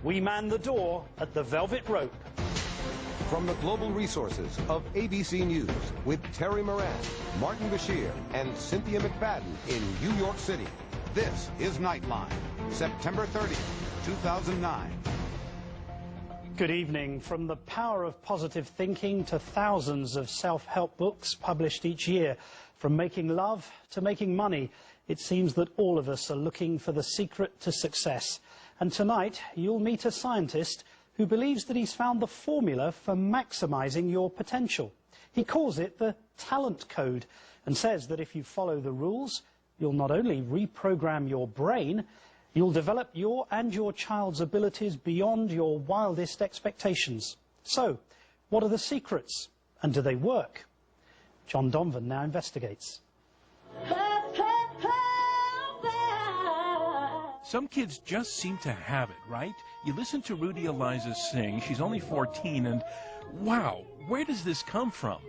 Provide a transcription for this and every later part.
we man the door at the velvet rope. From the global resources of ABC News with Terry Moran, Martin Bashir, and Cynthia McFadden in New York City. This is Nightline, September 30th, 2009. Good evening. From the power of positive thinking to thousands of self-help books published each year, from making love to making money, it seems that all of us are looking for the secret to success. And tonight, you'll meet a scientist who believes that he's found the formula for maximizing your potential. He calls it the talent code and says that if you follow the rules, you'll not only reprogram your brain, you'll develop your and your child's abilities beyond your wildest expectations. So, what are the secrets? And do they work? John Donvan now investigates. Some kids just seem to have it, right? You listen to Rudy Eliza sing, she's only 14, and wow, where does this come from?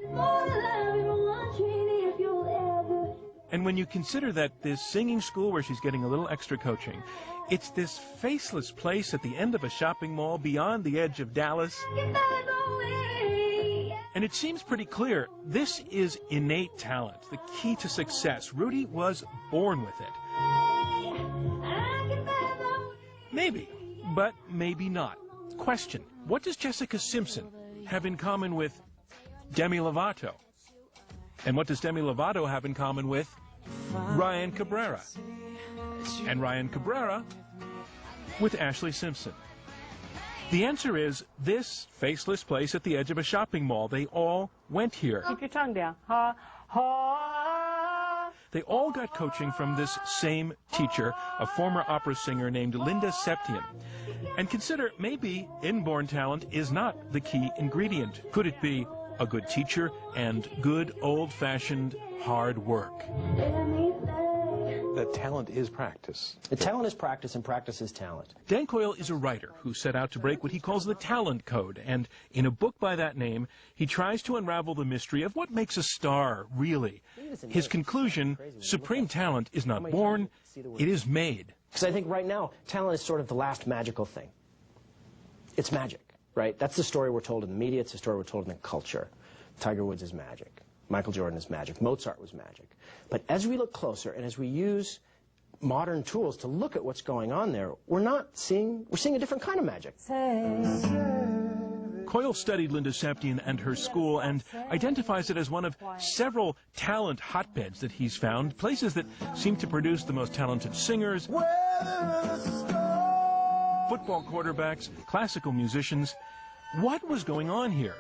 And when you consider that this singing school where she's getting a little extra coaching, it's this faceless place at the end of a shopping mall beyond the edge of Dallas. And it seems pretty clear, this is innate talent, the key to success. Rudy was born with it. Maybe, but maybe not. Question, what does Jessica Simpson have in common with Demi Lovato? And what does Demi Lovato have in common with Ryan Cabrera? And Ryan Cabrera with Ashley Simpson? The answer is this faceless place at the edge of a shopping mall. They all went here. Keep your tongue down. Ha, ha. They all got coaching from this same teacher, a former opera singer named Linda Septian. And consider, maybe inborn talent is not the key ingredient. Could it be a good teacher and good old-fashioned hard work? That talent is practice. The talent is practice, and practice is talent. Dan Coyle is a writer who set out to break what he calls the talent code, and in a book by that name, he tries to unravel the mystery of what makes a star, really. His conclusion, supreme talent is not born, it is made. Because I think right now, talent is sort of the last magical thing. It's magic, right? That's the story we're told in the media, it's the story we're told in the culture. Tiger Woods is magic. Michael Jordan is magic. Mozart was magic. But as we look closer and as we use modern tools to look at what's going on there, we're seeing a different kind of magic. Coyle studied Linda Septian and her school and identifies it as one of several talent hotbeds that he's found, places that seem to produce the most talented singers, football quarterbacks, classical musicians. What was going on here?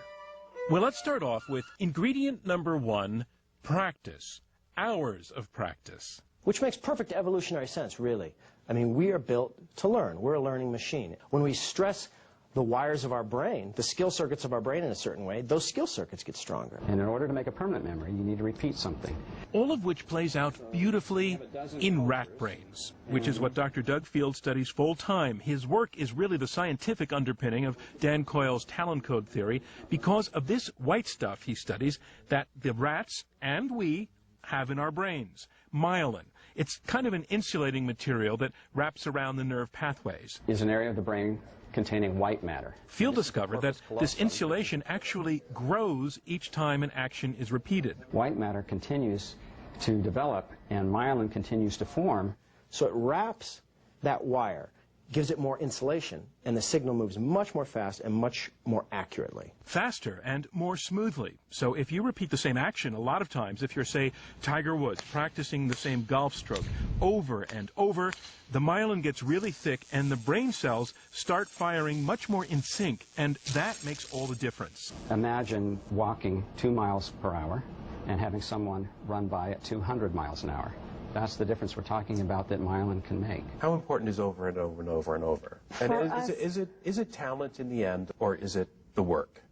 Well, let's start off with ingredient number one, practice. Hours of practice. Which makes perfect evolutionary sense, really. I mean, we are built to learn. We're a learning machine. When we stress the wires of our brain, the skill circuits of our brain in a certain way, those skill circuits get stronger. And in order to make a permanent memory, you need to repeat something. All of which plays out beautifully in rat brains, which is what Dr. Doug Field studies full-time. His work is really the scientific underpinning of Dan Coyle's talent code theory because of this white stuff he studies that the rats and we have in our brains, myelin. It's kind of an insulating material that wraps around the nerve pathways. Is an area of the brain containing white matter. Field discovered that this insulation actually grows each time an action is repeated. White matter continues to develop and myelin continues to form. So it wraps that wire, gives it more insulation, and the signal moves much more fast and much more accurately. Faster and more smoothly. So if you repeat the same action a lot of times, if you're, say, Tiger Woods, practicing the same golf stroke over and over, the myelin gets really thick and the brain cells start firing much more in sync, and that makes all the difference. Imagine walking 2 miles per hour and having someone run by at 200 miles an hour. That's the difference we're talking about that myelin can make. How important is over and over and over and over? And is it talent in the end, or is it the work?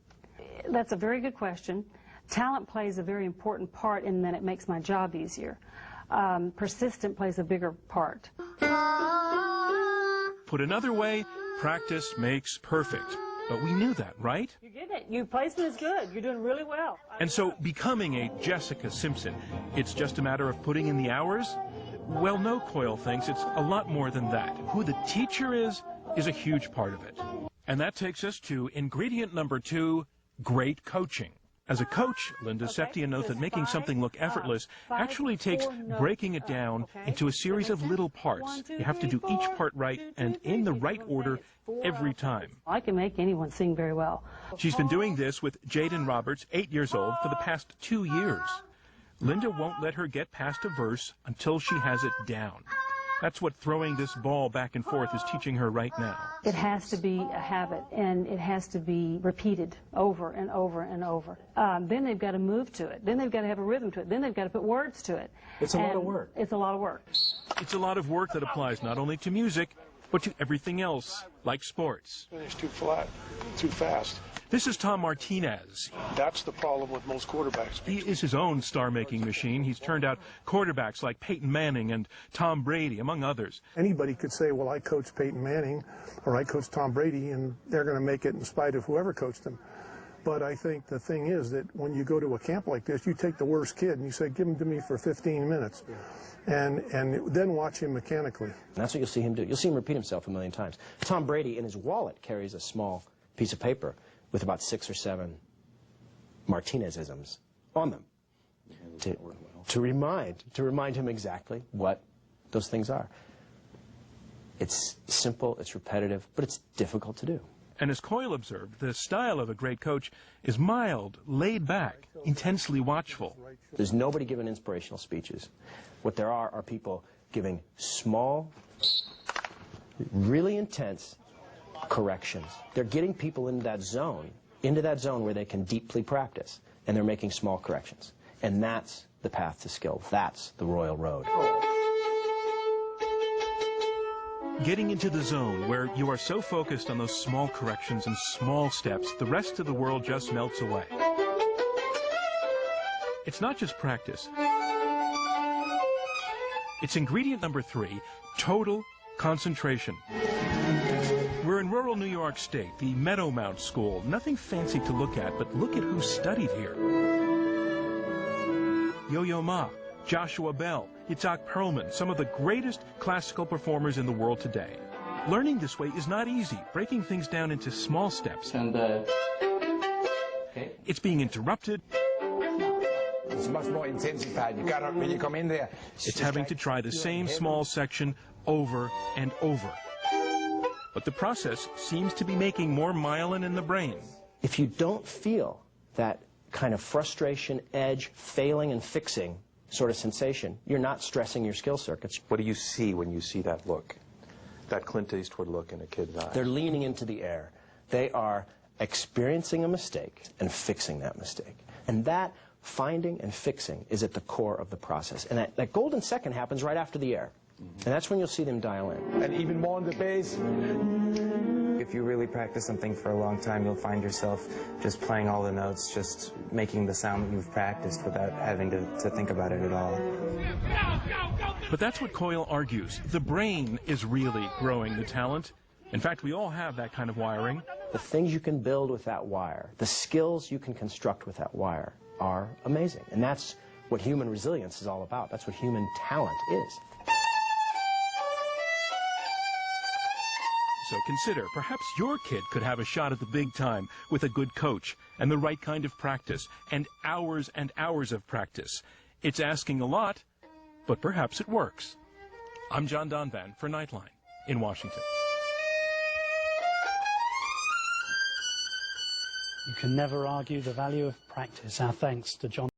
That's a very good question. Talent plays a very important part in that it makes my job easier. Persistent plays a bigger part. Put another way, practice makes perfect. But we knew that, right? You get it. Your placement is good. You're doing really well. And so becoming a Jessica Simpson, it's just a matter of putting in the hours? Well, no, Coyle thinks it's a lot more than that. Who the teacher is is a huge part of it. And that takes us to ingredient number 2, great coaching. As a coach, Linda Septia knows that making something look effortless actually takes breaking it down into a series of little parts. You have to do each part right and in the right order every time. I can make anyone sing very well. She's been doing this with Jaden Roberts, 8 years old, for the past 2 years. Linda won't let her get past a verse until she has it down. That's what throwing this ball back and forth is teaching her right now. It has to be a habit, and it has to be repeated over and over and over. Then they've got to move to it. Then they've got to have a rhythm to it. Then they've got to put words to it. It's a lot of work. It's a lot of work. It's a lot of work that applies not only to music, but to everything else, like sports. Finish too flat, too fast. This is Tom Martinez. That's the problem with most quarterbacks. He is his own star-making machine. He's turned out quarterbacks like Peyton Manning and Tom Brady, among others. Anybody could say, well, I coached Peyton Manning or I coached Tom Brady, and they're going to make it in spite of whoever coached them. But I think the thing is that when you go to a camp like this, you take the worst kid and you say, give him to me for 15 minutes. And then watch him mechanically. And that's what you'll see him do. You'll see him repeat himself a million times. Tom Brady, in his wallet, carries a small piece of paper with about 6 or 7 Martinez-isms on them to remind him exactly what those things are. It's simple, it's repetitive, but it's difficult to do. And as Coyle observed, the style of a great coach is mild, laid back, intensely watchful. There's nobody giving inspirational speeches. What there are people giving small, really intense corrections. They're getting people into that zone where they can deeply practice, and they're making small corrections. And that's the path to skill. That's the royal road. Getting into the zone where you are so focused on those small corrections and small steps, the rest of the world just melts away. It's not just practice. It's ingredient number 3, total concentration. We're in rural New York State, the Meadowmount School. Nothing fancy to look at, but look at who studied here. Yo-Yo Ma, Joshua Bell, Itzhak Perlman, some of the greatest classical performers in the world today. Learning this way is not easy, breaking things down into small steps. Okay. It's being interrupted. It's much more intensified. You got when you come in there. It's having to try the same small section over and over. But the process seems to be making more myelin in the brain. If you don't feel that kind of frustration, edge, failing and fixing sort of sensation, you're not stressing your skill circuits. What do you see when you see that look, that Clint Eastwood look in a kid's eye? They're leaning into the air. They are experiencing a mistake and fixing that mistake. And that finding and fixing is at the core of the process. And that golden second happens right after the air. And that's when you'll see them dial in. And even more on the bass. If you really practice something for a long time, you'll find yourself just playing all the notes, just making the sound that you've practiced without having to think about it at all. But that's what Coyle argues. The brain is really growing the talent. In fact, we all have that kind of wiring. The things you can build with that wire, the skills you can construct with that wire are amazing. And that's what human resilience is all about. That's what human talent is. So consider, perhaps your kid could have a shot at the big time with a good coach and the right kind of practice and hours of practice. It's asking a lot, but perhaps it works. I'm John Donvan for Nightline in Washington. You can never argue the value of practice. Our thanks to John.